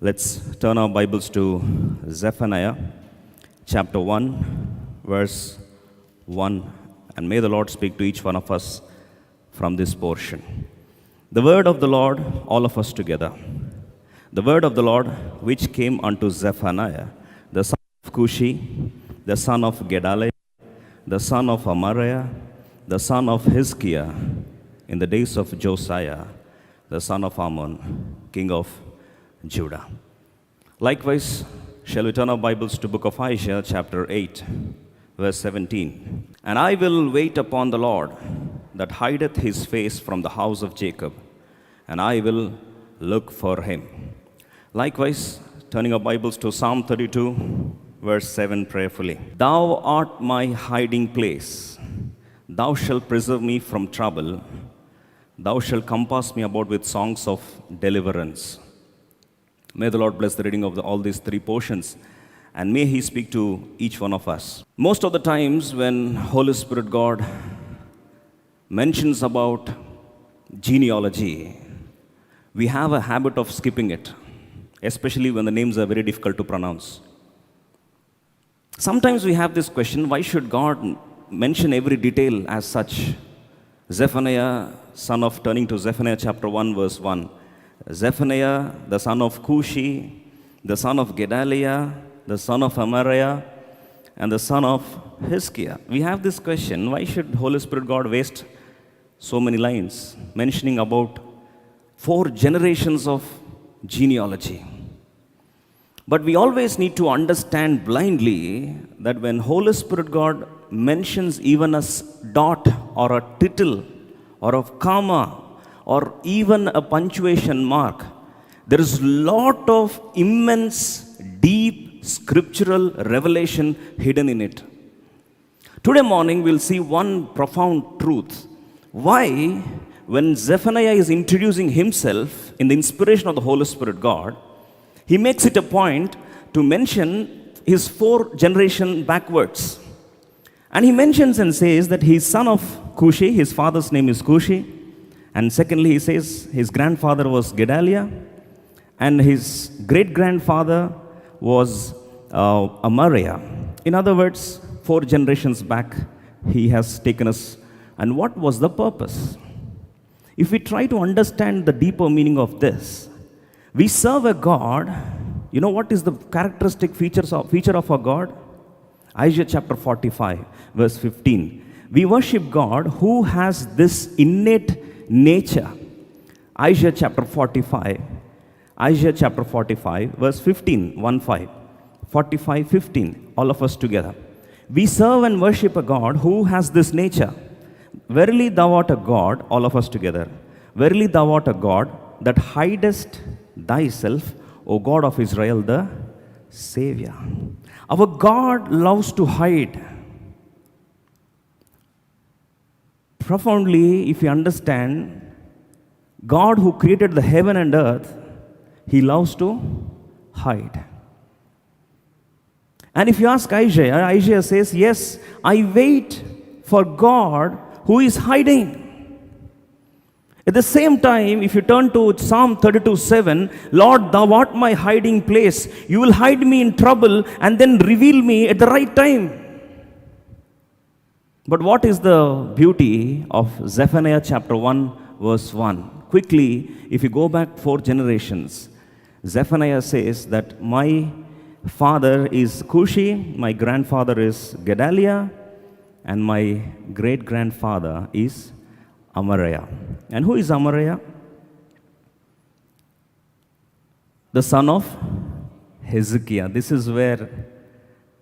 Let's turn our Bibles to Zephaniah chapter 1, verse 1. And may the Lord speak to each one of us from this portion. The word of the Lord, all of us together. The word of the Lord which came unto Zephaniah, the son of Cushi, the son of Gedaliah, the son of Amariah, the son of Hizkiah, in the days of Josiah, the son of Ammon, king of Judah. Likewise, shall we turn our Bibles to book of Isaiah, chapter 8, verse 17. And I will wait upon the Lord that hideth his face from the house of Jacob, and I will look for him. Likewise, turning our Bibles to Psalm 32, verse 7 prayerfully. Thou art my hiding place. Thou shalt preserve me from trouble. Thou shalt compass me about with songs of deliverance. May the Lord bless the reading of all these three portions, and may He speak to each one of us. Most of the times when Holy Spirit God mentions about genealogy, we have a habit of skipping it, especially when the names are very difficult to pronounce. Sometimes we have this question, why should God mention every detail as such? Zephaniah, turning to Zephaniah chapter 1, verse 1. Zephaniah, the son of Cushi, the son of Gedaliah, the son of Amariah, and the son of Hizkiah. We have this question, why should Holy Spirit God waste so many lines mentioning about 4 generations of genealogy? But we always need to understand blindly that when Holy Spirit God mentions even a dot or a tittle or a comma or even a punctuation mark, there is a lot of immense, deep scriptural revelation hidden in it. Today morning we'll see one profound truth. Why, when Zephaniah is introducing himself in the inspiration of the Holy Spirit God, he makes it a point to mention his 4 generation backwards. And he mentions and says that he's son of Cushi, his father's name is Cushi. And secondly, he says his grandfather was Gedaliah, and his great-grandfather was Amariah. In other words, 4 generations back, he has taken us. And what was the purpose? If we try to understand the deeper meaning of this, we serve a God. You know what is the characteristic feature of our God? Isaiah chapter 45, verse 15. We worship God who has this innate nature. Isaiah chapter 45, verse 15, 1-5. 45, 15, all of us together. We serve and worship a God who has this nature. Verily thou art a God, all of us together. Verily thou art a God that hidest thyself, O God of Israel, the Savior. Our God loves to hide. Profoundly, if you understand, God who created the heaven and earth, He loves to hide. And if you ask Isaiah says, yes, I wait for God who is hiding. At the same time, if you turn to Psalm 32:7, Lord, thou art my hiding place. You will hide me in trouble and then reveal me at the right time. But what is the beauty of Zephaniah chapter 1, verse 1? Quickly, if you go back 4 generations, Zephaniah says that my father is Cushi, my grandfather is Gedaliah, and my great-grandfather is Amariah. And who is Amariah? The son of Hezekiah. This is where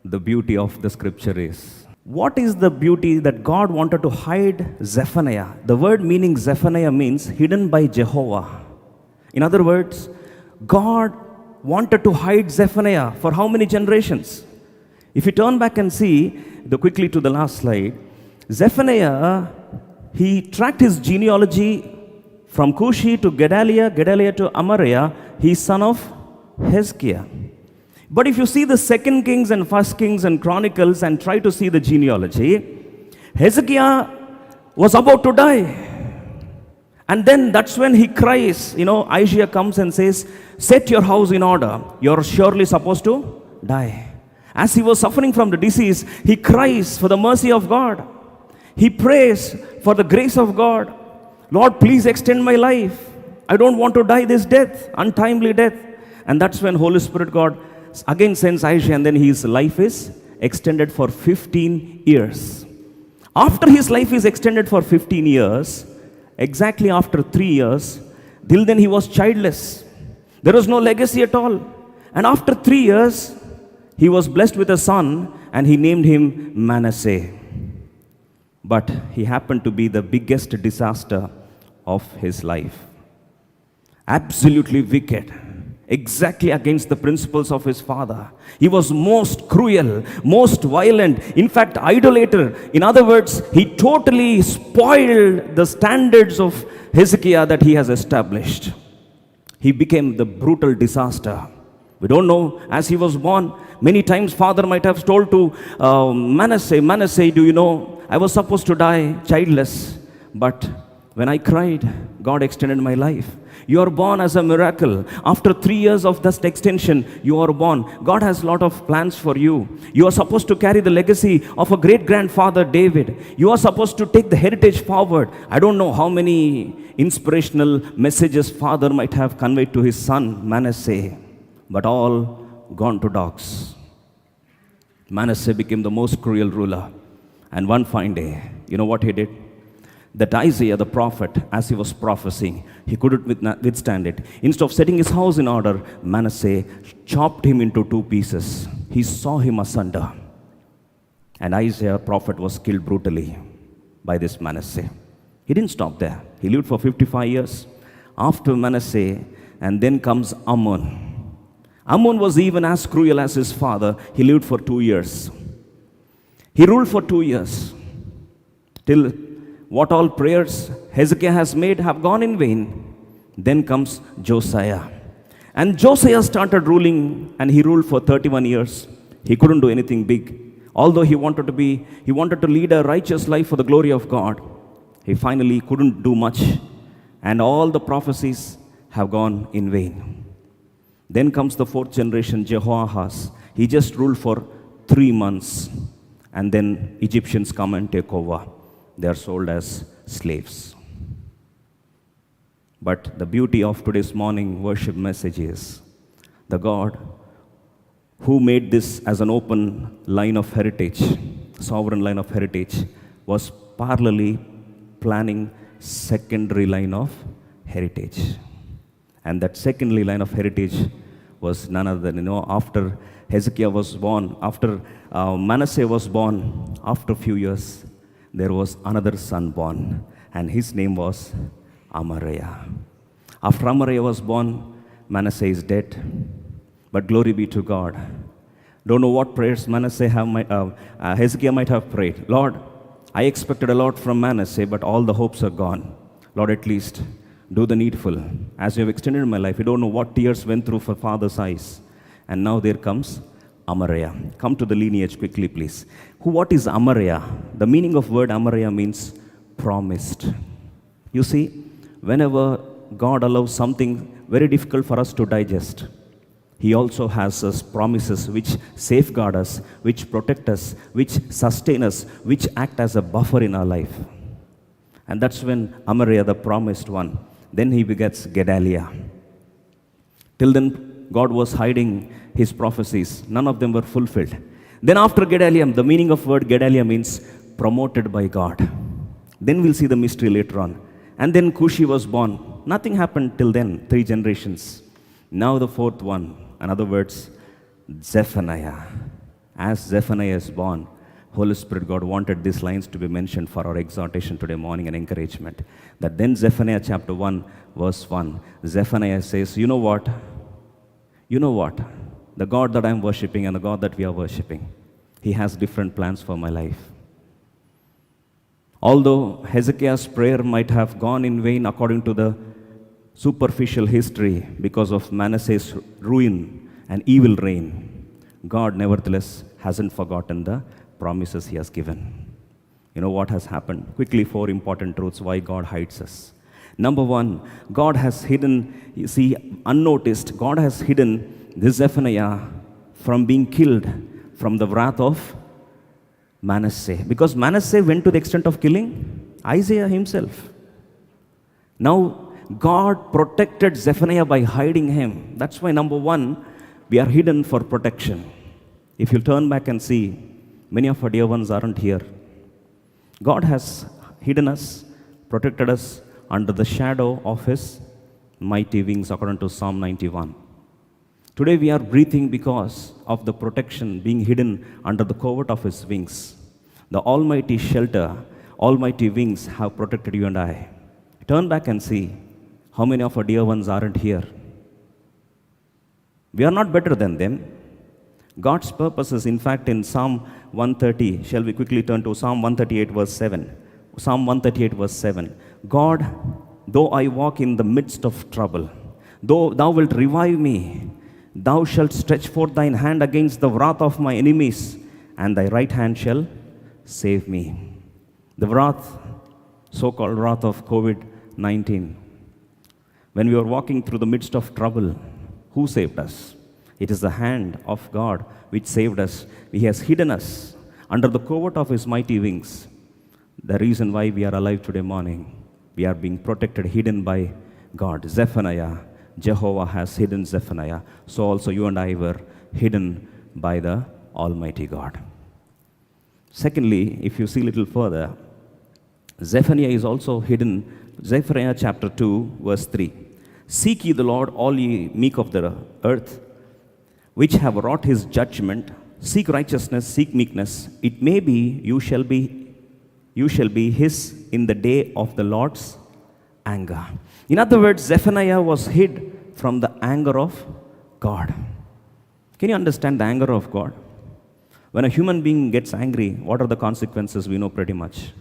the beauty of the scripture is. What is the beauty that God wanted to hide Zephaniah? The word meaning Zephaniah means hidden by Jehovah. In other words, God wanted to hide Zephaniah for how many generations? If you turn back and see, quickly to the last slide, Zephaniah, he tracked his genealogy from Cushi to Gedaliah, Gedaliah to Amariah. He's son of Hezekiah. But if you see the 2nd Kings and 1st Kings and Chronicles and try to see the genealogy, Hezekiah was about to die. And then that's when he cries. Isaiah comes and says, set your house in order. You're surely supposed to die. As he was suffering from the disease, he cries for the mercy of God. He prays for the grace of God. Lord, please extend my life. I don't want to die this death, untimely death. And that's when Holy Spirit God again sends Isaiah, and then his life is extended for 15 years. After his life is extended for 15 years, exactly after 3 years, till then he was childless. There was no legacy at all. And after 3 years, he was blessed with a son, and he named him Manasseh. But he happened to be the biggest disaster of his life. Absolutely wicked. Exactly against the principles of his father. He was most cruel, most violent, in fact, idolater. In other words, he totally spoiled the standards of Hezekiah that he has established. He became the brutal disaster. We don't know, as he was born, many times father might have told to Manasseh, do you know, I was supposed to die childless, but when I cried, God extended my life. You are born as a miracle. After 3 years of this extension, you are born. God has a lot of plans for you. You are supposed to carry the legacy of a great grandfather, David. You are supposed to take the heritage forward. I don't know how many inspirational messages father might have conveyed to his son, Manasseh, but all gone to dogs. Manasseh became the most cruel ruler. And one fine day, you know what he did? That Isaiah the prophet, as he was prophesying, he couldn't withstand it. Instead of setting his house in order, Manasseh chopped him into 2 pieces. He saw him asunder. And Isaiah prophet was killed brutally by this Manasseh. He didn't stop there. He lived for 55 years. After Manasseh, and then comes Ammon. Ammon was even as cruel as his father. He lived for 2 years. He ruled for 2 years. Till what all prayers Hezekiah has made have gone in vain. Then comes Josiah. And Josiah started ruling, and he ruled for 31 years. He couldn't do anything big. Although he wanted to lead a righteous life for the glory of God, he finally couldn't do much. And all the prophecies have gone in vain. Then comes the 4th generation, Jehoahaz. He just ruled for 3 months. And then Egyptians come and take over. They are sold as slaves. But the beauty of today's morning worship message is the God who made this as an open line of heritage, sovereign line of heritage, was parallelly planning secondary line of heritage. And that secondary line of heritage was none other than, after Hezekiah was born, after Manasseh was born, after a few years, there was another son born, and his name was Amariah. After Amariah was born, Manasseh is dead. But glory be to God. Don't know what prayers Hezekiah might have prayed. Lord, I expected a lot from Manasseh, but all the hopes are gone. Lord, at least do the needful. As you have extended my life, you don't know what tears went through for father's eyes. And now there comes Amariah. Come to the lineage quickly, please. What is Amariah? The meaning of word Amariah means promised. You see, whenever God allows something very difficult for us to digest, He also has us promises which safeguard us, which protect us, which sustain us, which act as a buffer in our life. And that's when Amariah, the promised one, then he begets Gedaliah. Till then, God was hiding his prophecies. None of them were fulfilled. Then after Gedaliah, the meaning of word Gedaliah means promoted by God. Then we'll see the mystery later on. And then Cushi was born. Nothing happened till then, 3 generations. Now the 4th one, in other words, Zephaniah. As Zephaniah is born, Holy Spirit God wanted these lines to be mentioned for our exhortation today morning and encouragement. That then Zephaniah chapter 1, verse 1, Zephaniah says, you know what? You know what? The God that I'm worshipping and the God that we are worshipping, He has different plans for my life. Although Hezekiah's prayer might have gone in vain according to the superficial history because of Manasseh's ruin and evil reign, God nevertheless hasn't forgotten the promises He has given. You know what has happened? Quickly, 4 important truths why God hides us. Number one, God has hidden, you see, unnoticed, God has hidden this Zephaniah from being killed from the wrath of Manasseh. Because Manasseh went to the extent of killing Isaiah himself. Now, God protected Zephaniah by hiding him. That's why, number one, we are hidden for protection. If you turn back and see, many of our dear ones aren't here. God has hidden us, protected us under the shadow of His mighty wings, according to Psalm 91. Today we are breathing because of the protection being hidden under the covert of His wings. The almighty shelter, almighty wings have protected you and I. Turn back and see how many of our dear ones aren't here. We are not better than them. God's purposes, in fact, in Psalm 130, shall we quickly turn to Psalm 138, verse 7. Psalm 138, verse 7. God, though I walk in the midst of trouble, though thou wilt revive me, thou shalt stretch forth thine hand against the wrath of my enemies, and thy right hand shall save me. The wrath, so-called wrath of COVID-19. When we were walking through the midst of trouble, who saved us? It is the hand of God which saved us. He has hidden us under the covert of His mighty wings. The reason why we are alive today morning, we are being protected, hidden by God. Zephaniah, Jehovah has hidden Zephaniah. So also you and I were hidden by the Almighty God. Secondly, if you see a little further, Zephaniah is also hidden. Zephaniah chapter 2, verse 3. Seek ye the Lord, all ye meek of the earth, which have wrought His judgment. Seek righteousness, seek meekness. It may be you shall be His in the day of the Lord's anger. In other words, Zephaniah was hid from the anger of God. Can you understand the anger of God? When a human being gets angry, what are the consequences? We know pretty much.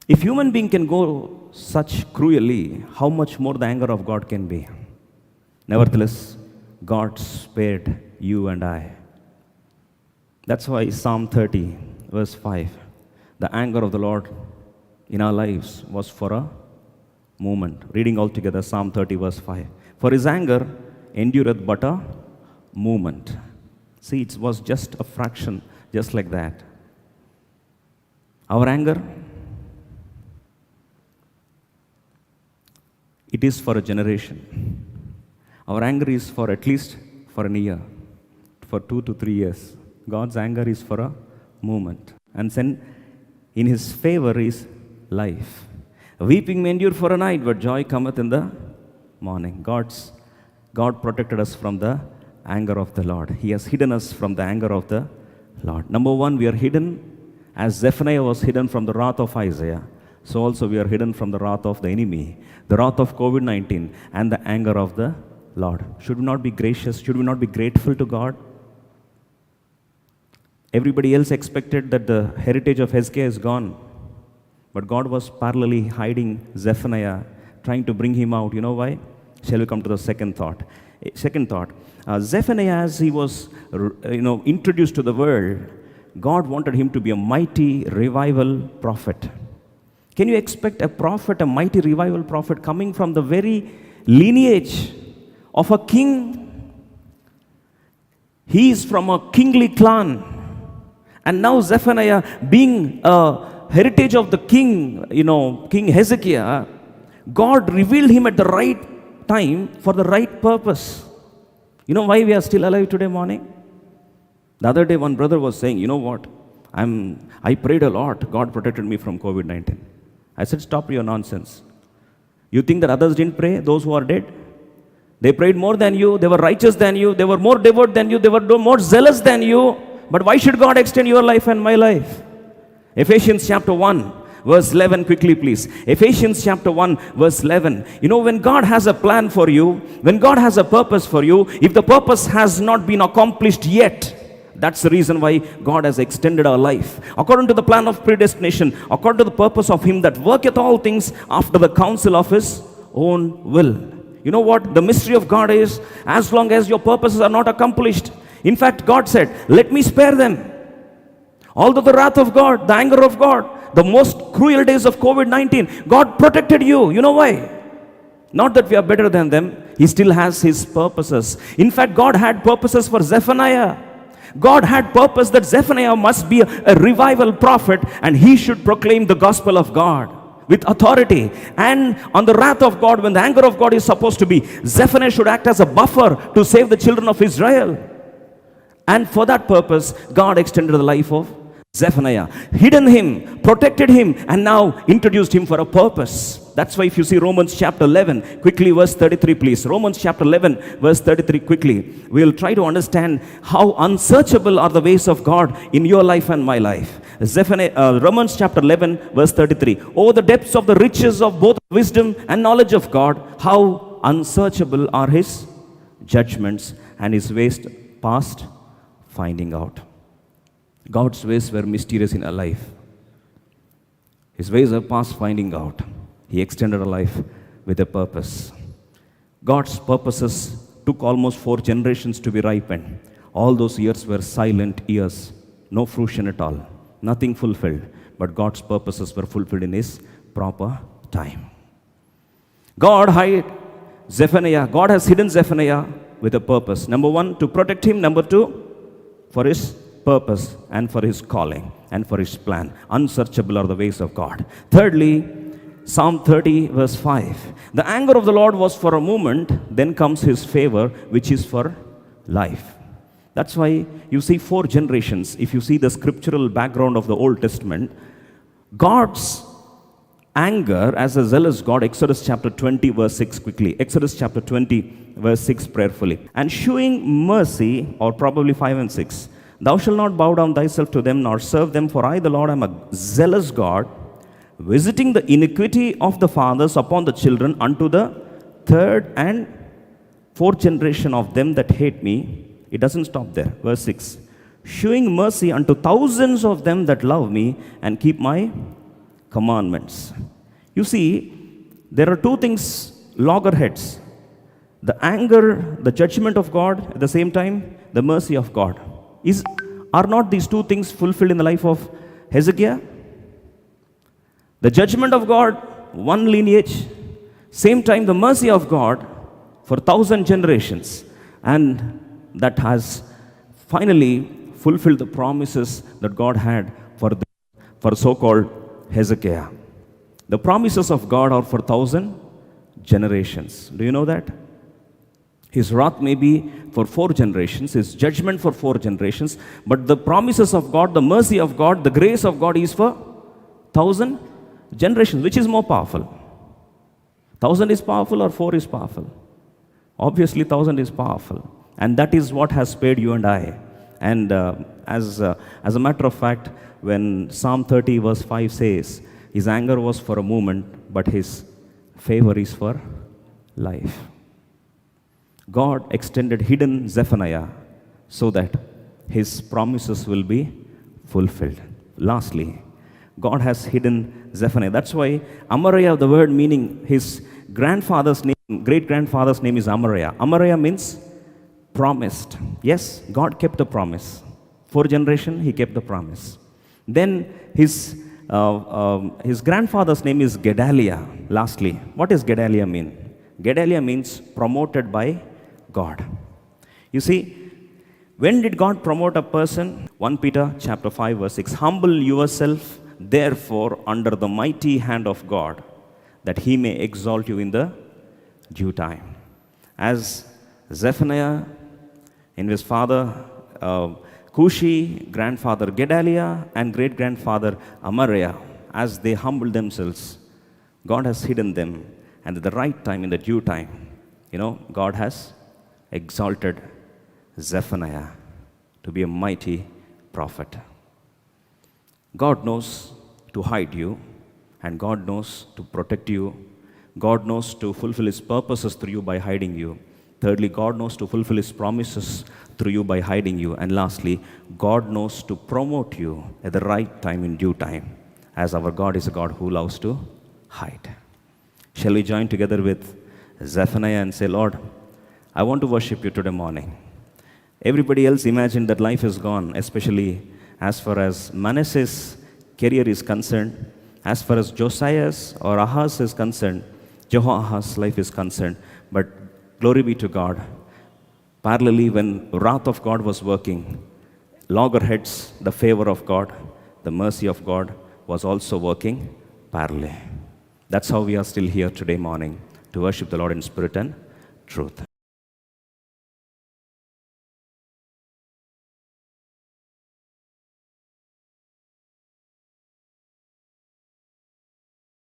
If human being can go such cruelly, how much more the anger of God can be? Nevertheless, God spared you and I. That's why Psalm 30, verse 5, the anger of the Lord in our lives was for a moment. Reading all together, Psalm 30, verse 5. For His anger endureth but a moment. See, it was just a fraction, just like that. Our anger, it is for a generation. Our anger is for at least for a year, for 2 to 3 years. God's anger is for a moment. And then in His favor is life. Weeping may endure for a night, but joy cometh in the morning. God protected us from the anger of the Lord. He has hidden us from the anger of the Lord. Number one, we are hidden as Zephaniah was hidden from the wrath of Isaiah. So also we are hidden from the wrath of the enemy, the wrath of COVID-19, and the anger of the Lord. Should we not be gracious? Should we not be grateful to God? Everybody else expected that the heritage of Hezekiah is gone. But God was parallelly hiding Zephaniah, trying to bring him out. You know why? Shall we come to the second thought? Zephaniah, as he was introduced to the world, God wanted him to be a mighty revival prophet. Can you expect a prophet, a mighty revival prophet, coming from the very lineage of a king? He is from a kingly clan. And now Zephaniah, being a heritage of the king, King Hezekiah, God revealed him at the right time for the right purpose. You know why we are still alive today morning? The other day one brother was saying, you know what, I prayed a lot, God protected me from COVID-19. I said, stop your nonsense. You think that others didn't pray, those who are dead? They prayed more than you, they were righteous than you, they were more devout than you, they were more zealous than you. But why should God extend your life and my life? Ephesians chapter 1, verse 11, quickly please. Ephesians chapter 1, verse 11. When God has a plan for you, when God has a purpose for you, if the purpose has not been accomplished yet, that's the reason why God has extended our life. According to the plan of predestination, according to the purpose of Him that worketh all things after the counsel of His own will. You know what? The mystery of God is, as long as your purposes are not accomplished. In fact, God said, let me spare them. Although the wrath of God, the anger of God, the most cruel days of COVID-19, God protected you. You know why? Not that we are better than them. He still has his purposes. In fact, God had purposes for Zephaniah. God had purpose that Zephaniah must be a revival prophet, and he should proclaim the gospel of God with authority. And on the wrath of God, when the anger of God is supposed to be, Zephaniah should act as a buffer to save the children of Israel. And for that purpose, God extended the life of Zephaniah, hidden him, protected him, and now introduced him for a purpose. That's why if you see Romans chapter 11, quickly verse 33 please. Romans chapter 11 verse 33 quickly. We'll try to understand how unsearchable are the ways of God in your life and my life. Romans chapter 11 verse 33. Oh, the depths of the riches of both wisdom and knowledge of God, how unsearchable are his judgments and his ways past finding out. God's ways were mysterious in our life. His ways are past finding out. He extended our life with a purpose. God's purposes took almost 4 generations to be ripened. All those years were silent years, no fruition at all, nothing fulfilled. But God's purposes were fulfilled in his proper time. God hid Zephaniah. God has hidden Zephaniah with a purpose. Number 1, to protect him. Number 2, for his purpose and for his calling and for his plan. Unsearchable are the ways of God. Thirdly, Psalm 30 verse 5. The anger of the Lord was for a moment, then comes his favor, which is for life. That's why you see 4 generations. If you see the scriptural background of the Old Testament, God's anger as a zealous God, Exodus chapter 20 verse 6 quickly. Exodus chapter 20 verse 6 prayerfully. And shewing mercy, or probably 5 and 6. Thou shalt not bow down thyself to them, nor serve them, for I, the Lord, am a zealous God, visiting the iniquity of the fathers upon the children unto the 3rd and 4th generation of them that hate me. It doesn't stop there. Verse 6. Shewing mercy unto thousands of them that love me and keep my commandments. You see, there are 2 things loggerheads. The anger, the judgment of God, at the same time, the mercy of God. Are not these 2 things fulfilled in the life of Hezekiah? The judgment of God, 1 lineage, same time the mercy of God for 1,000 generations. And that has finally fulfilled the promises that God had for so-called Hezekiah. The promises of God are for 1,000 generations. Do you know that? His wrath may be for 4 generations, his judgment for 4 generations, but the promises of God, the mercy of God, the grace of God is for 1,000 generations. Which is more powerful? 1,000 is powerful or 4 is powerful? Obviously 1,000 is powerful. And that is what has spared you and I. And as a matter of fact, when Psalm 30 verse 5 says, his anger was for a moment, but his favor is for life. God extended hidden Zephaniah so that his promises will be fulfilled. Lastly, God has hidden Zephaniah. That's why Amariah, the word meaning his grandfather's name, great-grandfather's name is Amariah. Amariah means promised. Yes, God kept the promise. 4 generations, he kept the promise. Then his grandfather's name is Gedaliah. Lastly, what does Gedaliah mean? Gedaliah means promoted by God. You see, when did God promote a person? 1 Peter chapter 5 verse 6. Humble yourself, therefore, under the mighty hand of God, that he may exalt you in the due time. As Zephaniah and his father Cushi, grandfather Gedaliah, and great-grandfather Amariah, as they humbled themselves, God has hidden them, and at the right time, in the due time, God has exalted Zephaniah to be a mighty prophet. God knows to hide you, and God knows to protect you. God knows to fulfill his purposes through you by hiding you. Thirdly, God knows to fulfill his promises through you by hiding you. And lastly, God knows to promote you at the right time in due time, as our God is a God who loves to hide. Shall we join together with Zephaniah and say, Lord, I want to worship you today morning. Everybody else imagined that life is gone, especially as far as Manasseh's career is concerned, as far as Josiah's or Ahaz is concerned, Jehoahaz's life is concerned. But glory be to God. Parallelly, when wrath of God was working, loggerheads, the favor of God, the mercy of God was also working parallelly. That's how we are still here today morning to worship the Lord in spirit and truth.